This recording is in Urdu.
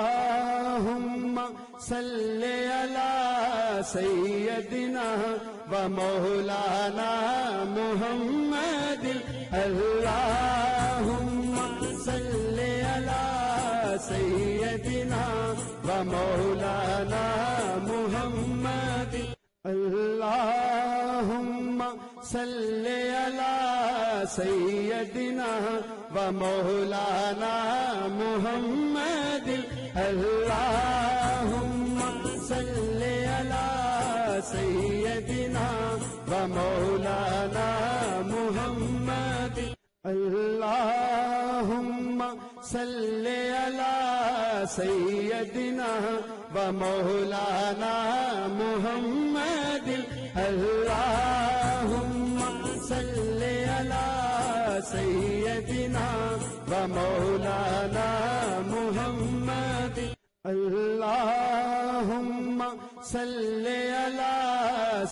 اللهم صل على سيدنا ومولانا محمد اللهم صل على سيدنا ومولانا محمد اللهم صل على سيدنا ومولانا محمد اللهم صل على سيدنا ومولانا محمد اللهم صل على سيدنا ومولانا محمد اللهم صل على سيدنا ومولانا محمد اللهم صل على